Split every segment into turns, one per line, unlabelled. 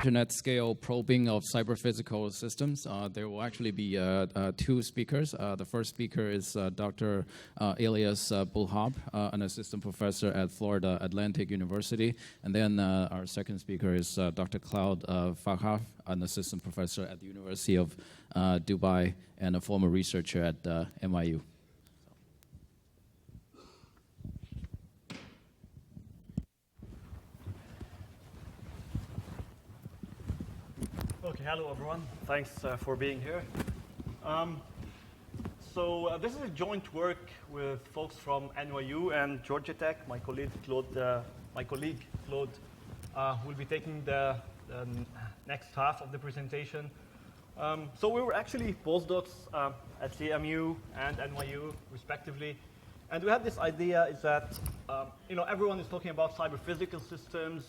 internet scale probing of cyber-physical systems. There will actually be two speakers. The first speaker is Dr. Elias Bulhab, an assistant professor at Florida Atlantic University. And then our second speaker is Dr. Cloud Fahaf, an assistant professor at the University of Dubai and a former researcher at MIU.
Okay, hello everyone. Thanks for being here. This is a joint work with folks from NYU and Georgia Tech. My colleague Claude will be taking the next half of the presentation. So we were actually postdocs at CMU and NYU, respectively. And we had this idea is that everyone is talking about cyber-physical systems,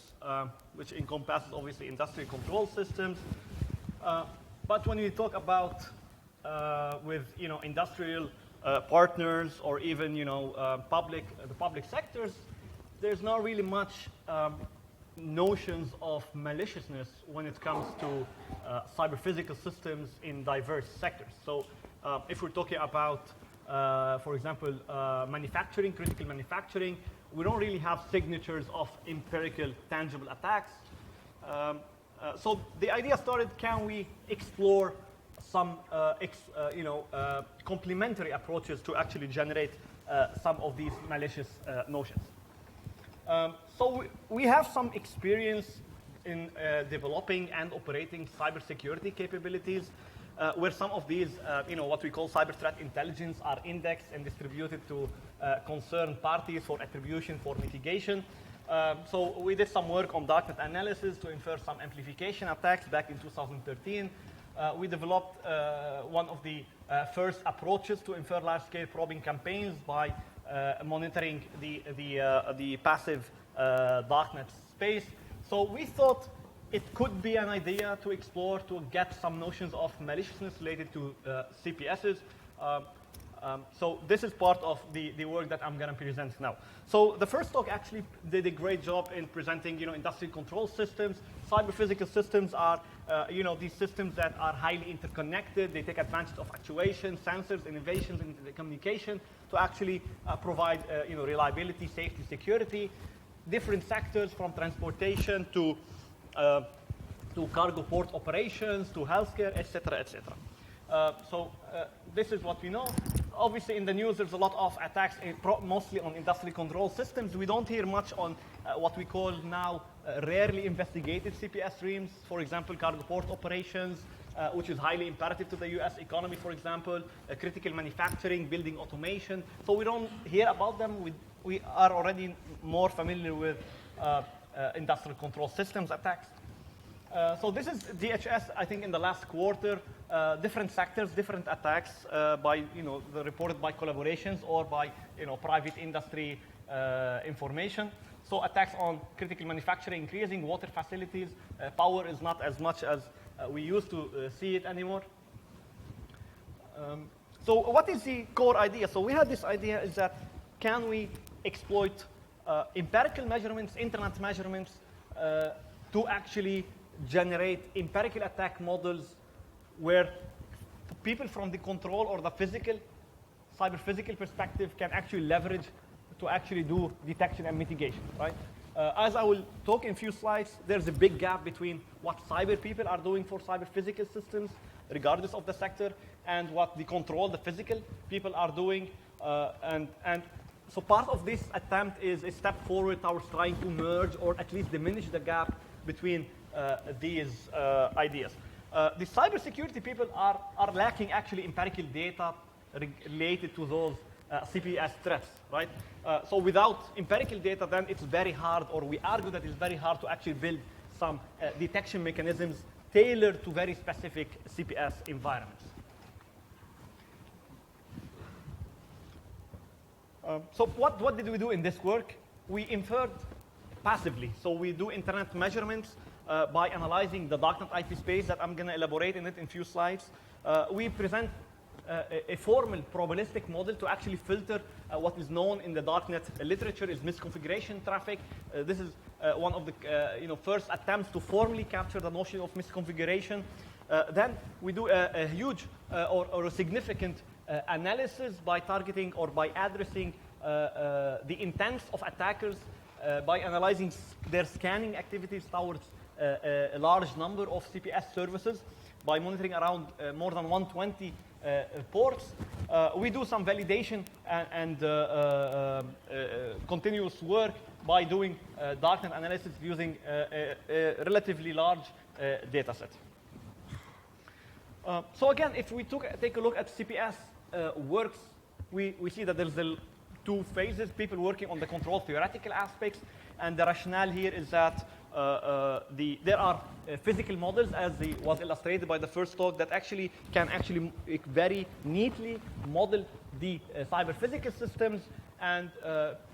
which encompasses obviously industrial control systems. But when we talk about with industrial partners or even the public sectors, there's not really much notions of maliciousness when it comes to cyber-physical systems in diverse sectors. So if we're talking about for example, manufacturing, critical manufacturing, we don't really have signatures of empirical, tangible attacks. So the idea started, can we explore some complementary approaches to actually generate some of these malicious notions. So we have some experience in developing and operating cybersecurity capabilities. Where some of these, what we call cyber threat intelligence are indexed and distributed to concerned parties for attribution, for mitigation. So we did some work on Darknet analysis to infer some amplification attacks back in 2013. We developed one of the first approaches to infer large-scale probing campaigns by monitoring the passive Darknet space. So we thought it could be an idea to explore, to get some notions of maliciousness related to CPSs. So this is part of the work that I'm going to present now. So the first talk actually did a great job in presenting, industrial control systems. Cyber-physical systems are, these systems that are highly interconnected. They take advantage of actuation, sensors, innovations in the communication to actually provide, reliability, safety, security. Different sectors from transportation to cargo port operations, to healthcare, etc., etc. So this is what we know. Obviously, in the news, there's a lot of attacks, mostly on industrial control systems. We don't hear much on what we call now rarely investigated CPS streams. For example, cargo port operations, which is highly imperative to the US economy, for example, critical manufacturing, building automation. So we don't hear about them. We are already more familiar with industrial control systems attacks. So this is DHS, I think, in the last quarter, different sectors, different attacks reported by collaborations or by private industry information. So attacks on critical manufacturing increasing, water facilities, power is not as much as we used to see it anymore. So what is the core idea? So we had this idea is that can we exploit empirical measurements, internet measurements, to actually generate empirical attack models where people from the control or the physical, cyber-physical perspective can actually leverage to actually do detection and mitigation, right? As I will talk in a few slides, there's a big gap between what cyber people are doing for cyber-physical systems, regardless of the sector, and what the control, the physical people are doing. And so part of this attempt is a step forward towards trying to merge or at least diminish the gap between these ideas. The cybersecurity people are lacking actually empirical data related to those CPS threats, right? So without empirical data, then it's very hard, or we argue that it's very hard to actually build some detection mechanisms tailored to very specific CPS environments. So what did we do in this work? We inferred passively. So we do internet measurements by analyzing the Darknet IP space that I'm going to elaborate in it in a few slides. We present a formal probabilistic model to actually filter what is known in the Darknet literature is misconfiguration traffic. This is one of the first attempts to formally capture the notion of misconfiguration. Then we do a huge or a significant analysis by targeting or by addressing the intents of attackers by analyzing their scanning activities towards a large number of CPS services by monitoring around more than 120 ports. We do some validation and continuous work by doing Darknet analysis using a relatively large data set. So again, if we take a look at CPS works, we see that there's two phases, people working on the control theoretical aspects, and the rationale here is that there are physical models, as was illustrated by the first talk, that can very neatly model the cyber physical systems, and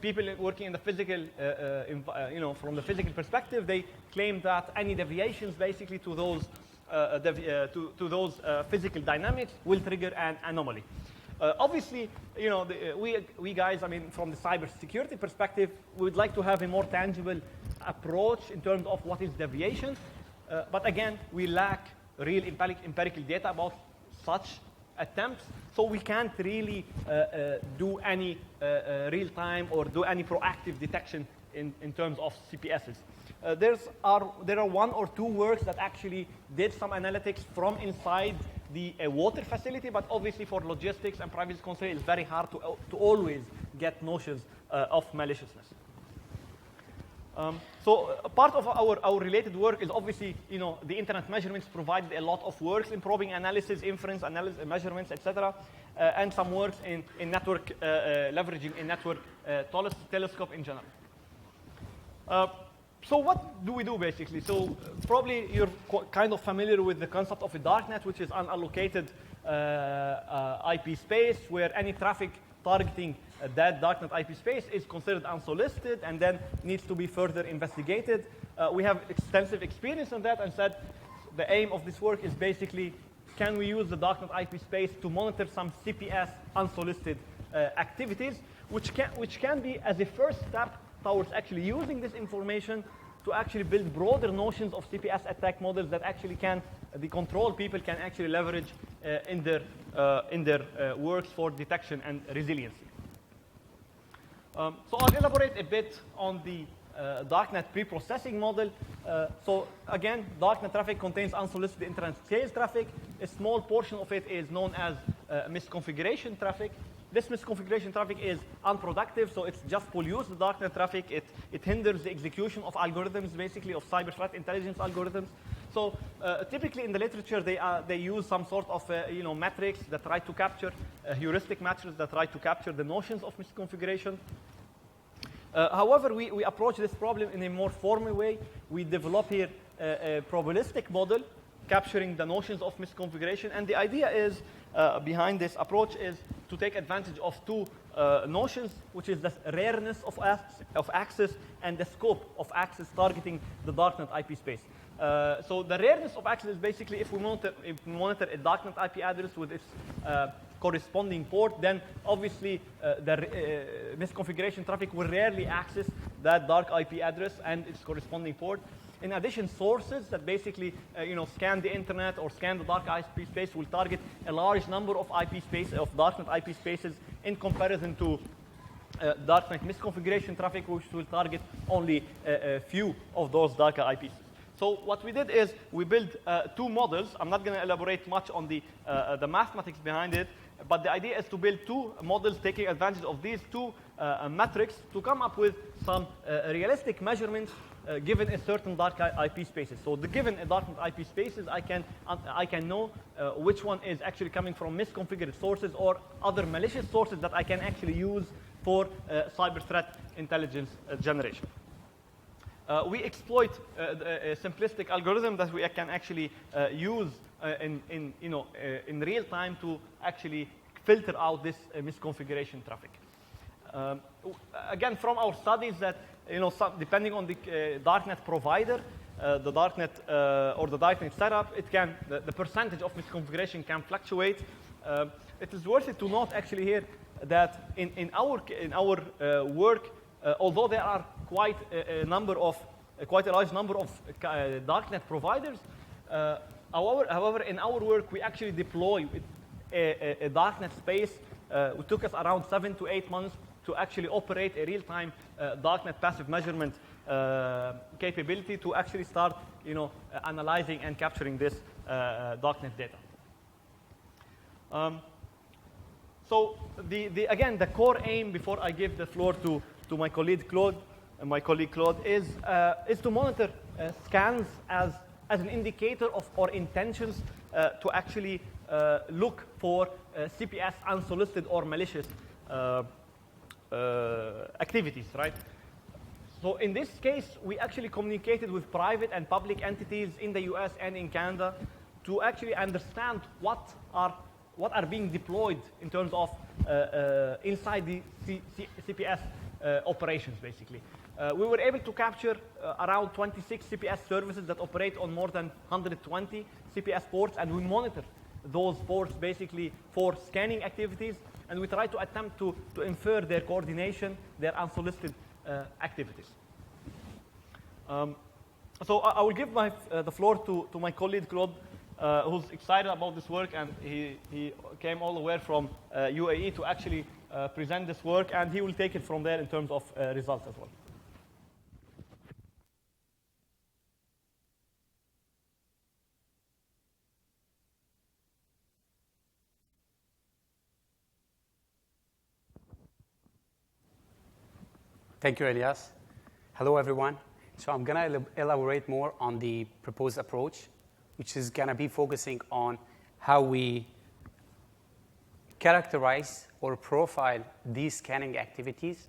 people working in the physical, from the physical perspective, they claim that any deviations basically to those physical dynamics will trigger an anomaly. Obviously, we guys, from the cybersecurity perspective, we would like to have a more tangible approach in terms of what is deviation. But again, we lack real empirical data about such attempts, so we can't really do any real-time or do any proactive detection in terms of CPSs. There are one or two works that actually did some analytics from inside the water facility, but obviously for logistics and privacy concerns, it's very hard to always get notions of maliciousness. So part of our related work is obviously, the internet measurements provided a lot of works in probing analysis, inference analysis, measurements, etc., and some works in network leveraging in network telescope in general. So what do we do basically? So probably you're kind of familiar with the concept of a darknet, which is unallocated IP space where any traffic targeting that darknet IP space is considered unsolicited and then needs to be further investigated. We have extensive experience on that and said the aim of this work is basically, can we use the darknet IP space to monitor some CPS unsolicited activities, which can be as a first step towards actually using this information to actually build broader notions of CPS attack models that actually the control people can actually leverage in their works for detection and resiliency. So I'll elaborate a bit on the Darknet pre-processing model. So again, Darknet traffic contains unsolicited internet sales traffic. A small portion of it is known as misconfiguration traffic. This misconfiguration traffic is unproductive, so it just pollutes the Darknet traffic. It hinders the execution of algorithms, basically, of cyber threat intelligence algorithms. So typically in the literature, they use some sort of metrics that try to capture, heuristic metrics that try to capture the notions of misconfiguration. However, we approach this problem in a more formal way. We develop here a probabilistic model capturing the notions of misconfiguration. And the idea is, behind this approach is to take advantage of two notions, which is the rareness of access and the scope of access targeting the Darknet IP space. So the rareness of access is basically if we monitor a Darknet IP address with its corresponding port, then obviously the misconfiguration traffic will rarely access that dark IP address and its corresponding port. In addition, sources that basically scan the internet or scan the dark IP space will target a large number of Darknet IP spaces in comparison to Darknet misconfiguration traffic, which will target only a few of those dark IPs. So what we did is we built two models. I'm not going to elaborate much on the mathematics behind it, but the idea is to build two models taking advantage of these two metrics to come up with some realistic measurements given a certain dark IP spaces. So given a Darknet IP spaces, I can know which one is actually coming from misconfigured sources or other malicious sources that I can actually use for cyber threat intelligence generation. We exploit a simplistic algorithm that we can actually use in real time to actually filter out this misconfiguration traffic. Again, from our studies that depending on the Darknet provider, the Darknet or the Darknet setup, the percentage of misconfiguration can fluctuate. It is worth it to note actually here that in our work, although there are quite a number of quite a large number of Darknet providers. However, in our work, we actually deploy a Darknet space. It took us around 7 to 8 months to actually operate a real-time Darknet passive measurement capability to actually start, analyzing and capturing this Darknet data. So again, the core aim, before I give the floor to my colleague Claude, is to monitor scans as an indicator of our intentions to actually look for CPS unsolicited or malicious activities, right? So in this case, we actually communicated with private and public entities in the US and in Canada to actually understand what are being deployed in terms of inside the CPS operations, basically. We were able to capture around 26 CPS services that operate on more than 120 CPS ports, and we monitor those ports basically for scanning activities, and we try to attempt to infer their coordination, their unsolicited activities. So I will give the floor to my colleague Claude, who's excited about this work, and he came all the way from UAE to actually present this work, and he will take it from there in terms of results as well.
Thank you, Elias. Hello, everyone. So I'm going to elaborate more on the proposed approach, which is going to be focusing on how we characterize or profile these scanning activities.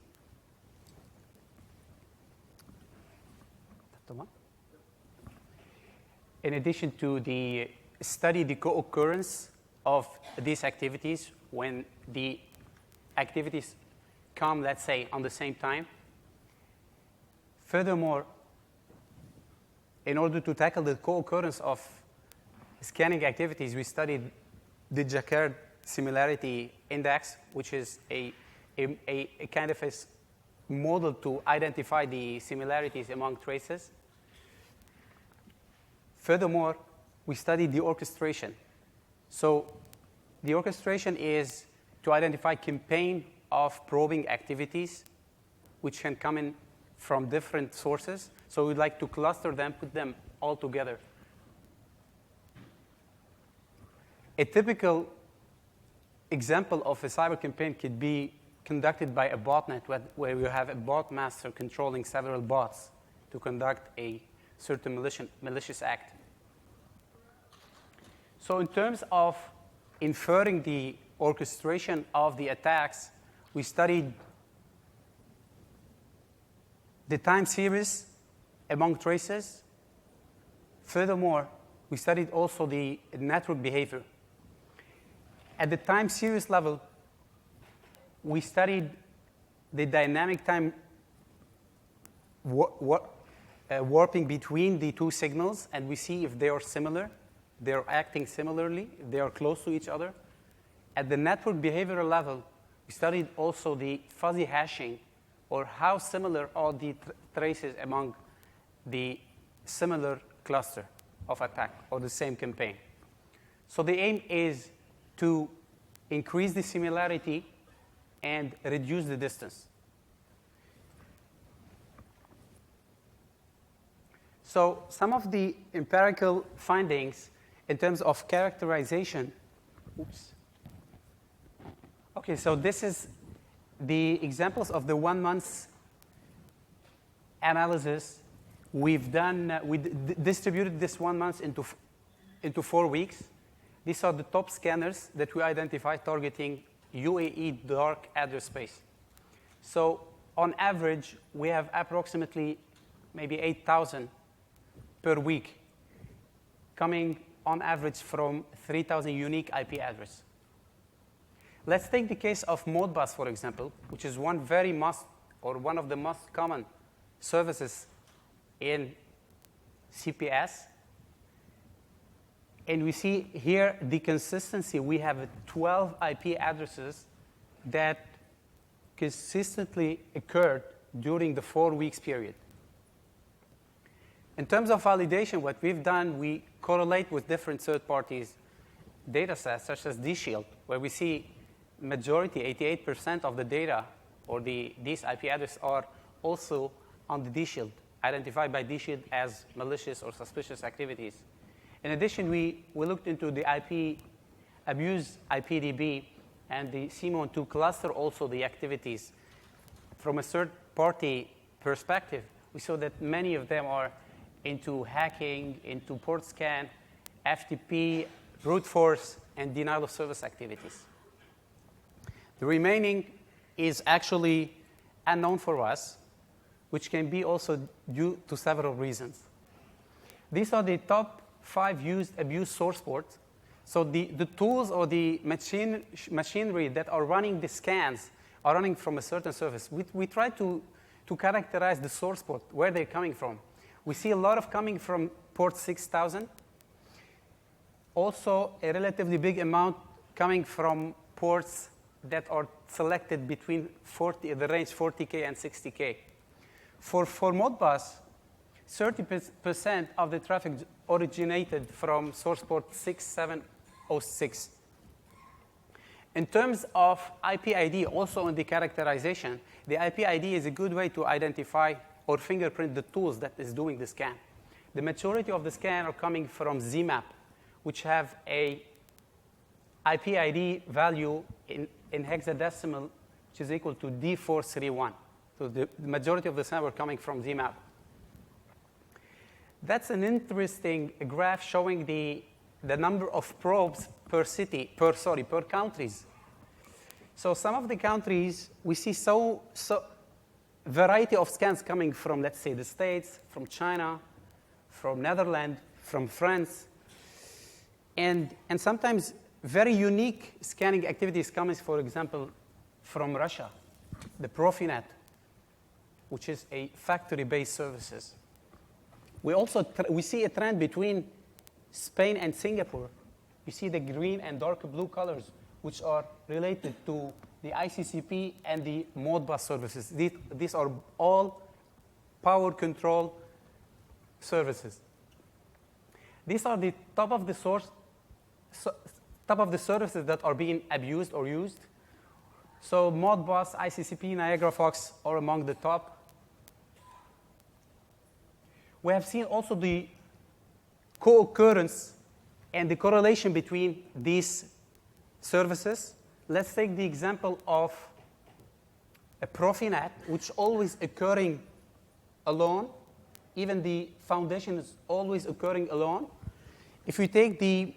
In addition to study the co-occurrence of these activities when the activities come, let's say, on the same time. Furthermore, in order to tackle the co-occurrence of scanning activities, we studied the Jacquard similarity index, which is a kind of a model to identify the similarities among traces. Furthermore, we studied the orchestration. So the orchestration is to identify campaign of probing activities, which can come in from different sources. So we'd like to cluster them, put them all together. A typical example of a cyber campaign could be conducted by a botnet, where you have a bot master controlling several bots to conduct a certain malicious act. So in terms of inferring the orchestration of the attacks, we studied the time series among traces. Furthermore, we studied also the network behavior. At the time series level, we studied the dynamic time warping between the two signals, and we see if they are similar, they're acting similarly, they are close to each other. At the network behavioral level, we studied also the fuzzy hashing, or how similar are the traces among the similar cluster of attack or the same campaign. So the aim is to increase the similarity and reduce the distance. So some of the empirical findings in terms of characterization. Oops. Okay, so this is the examples of the 1 month analysis we've done. We distributed this 1 month into 4 weeks. These are the top scanners that we identified targeting UAE dark address space. So on average, we have approximately maybe 8,000 per week, coming on average from 3,000 unique IP addresses. Let's take the case of Modbus, for example, which is one of the most common services in CPS. And we see here the consistency. We have 12 IP addresses that consistently occurred during the 4 weeks period. In terms of validation, what we've done, we correlate with different third parties data sets, such as DShield, where we see majority, 88% of the data or these IP addresses are also on the DShield, identified by DShield as malicious or suspicious activities. In addition, we looked into the IP abuse IPDB and the CMON to cluster also the activities. From a third-party perspective, we saw that many of them are into hacking, into port scan, FTP, brute force, and denial of service activities. The remaining is actually unknown for us, which can be also due to several reasons. These are the top 5 used abuse source ports. So the tools or the machinery that are running the scans are running from a certain service. We try to characterize the source port, where they're coming from. We see a lot of coming from port 6000. Also, a relatively big amount coming from ports that are selected between the range 40K and 60K. For Modbus, 30% of the traffic originated from source port 6706. In terms of IP ID, also in the characterization, the IP ID is a good way to identify or fingerprint the tools that is doing the scan. The majority of the scan are coming from ZMAP, which have a IP ID value in hexadecimal, which is equal to D431. So the majority of the scan were coming from ZMAP. That's an interesting graph showing the number of probes per countries. So some of the countries, we see so variety of scans coming from, let's say, the States, from China, from Netherlands, from France, and sometimes very unique scanning activities coming, for example, from Russia, the Profinet, which is a factory-based services. We see a trend between Spain and Singapore. You see the green and dark blue colors, which are related to the ICCP and the Modbus services. These are all power control services. These are the top of the services that are being abused or used. So Modbus, ICCP, Niagara Fox are among the top. We have seen also the co-occurrence and the correlation between these services. Let's take the example of a Profinet, which always occurring alone. Even the foundation is always occurring alone. If we take the,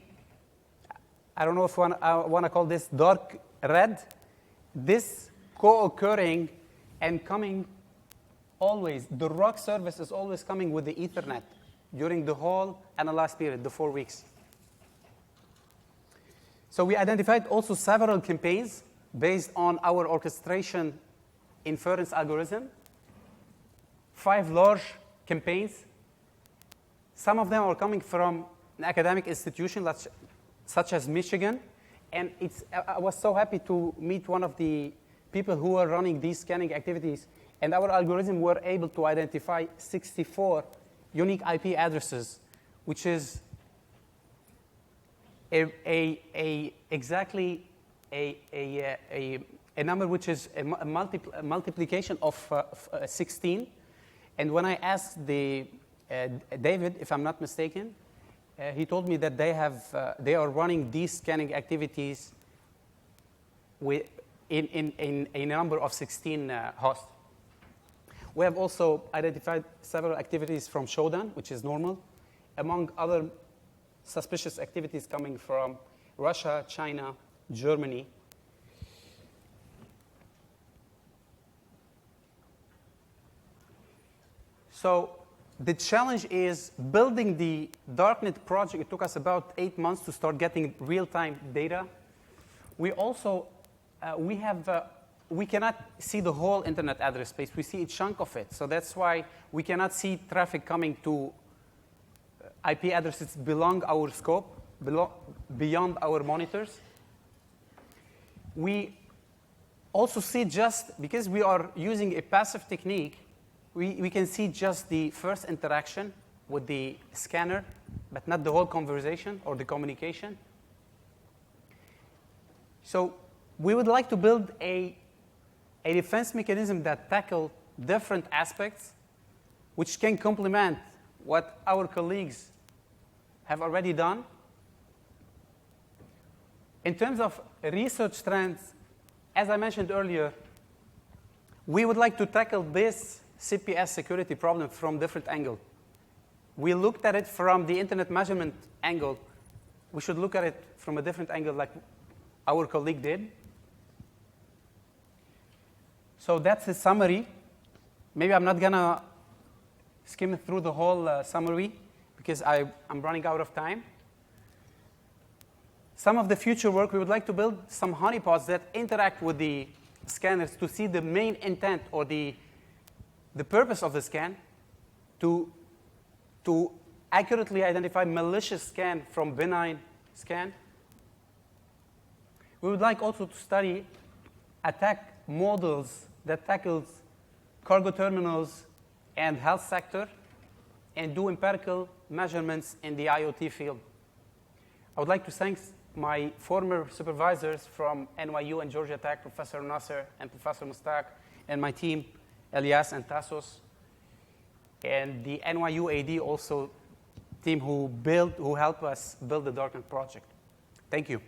I don't know if I want to call this dark red, this co-occurring and coming always, the ROC service is always coming with the Ethernet during the whole analyzed period, the 4 weeks. So we identified also several campaigns based on our orchestration inference algorithm, 5 large campaigns. Some of them are coming from an academic institution such as Michigan. And I was so happy to meet one of the people who are running these scanning activities. And our algorithm were able to identify 64 unique IP addresses, which is exactly a number which is a multiplication of 16. And when I asked David, if I'm not mistaken, he told me that they are running these scanning activities in a number of 16 hosts. We have also identified several activities from Shodan, which is normal, among other suspicious activities coming from Russia, China, Germany. So the challenge is building the Darknet project. It took us about 8 months to start getting real-time data. We also, we cannot see the whole internet address space. We see a chunk of it. So that's why we cannot see traffic coming to IP addresses beyond our scope, beyond our monitors. We also see just, because we are using a passive technique, we can see just the first interaction with the scanner, but not the whole conversation or the communication. So we would like to build a defense mechanism that tackles different aspects, which can complement what our colleagues have already done. In terms of research trends, as I mentioned earlier, we would like to tackle this CPS security problem from different angles. We looked at it from the internet measurement angle. We should look at it from a different angle like our colleague did. So that's a summary. Maybe I'm not going to skim through the whole summary because I'm running out of time. Some of the future work, we would like to build some honeypots that interact with the scanners to see the main intent or the purpose of the scan, to accurately identify malicious scan from benign scan. We would like also to study attack models that tackles cargo terminals and health sector and do empirical measurements in the IoT field. I would like to thank my former supervisors from NYU and Georgia Tech, Professor Nasser and Professor Mustaq, and my team, Elias and Tassos, and the NYU AD also team who helped us build the Darknet project. Thank you.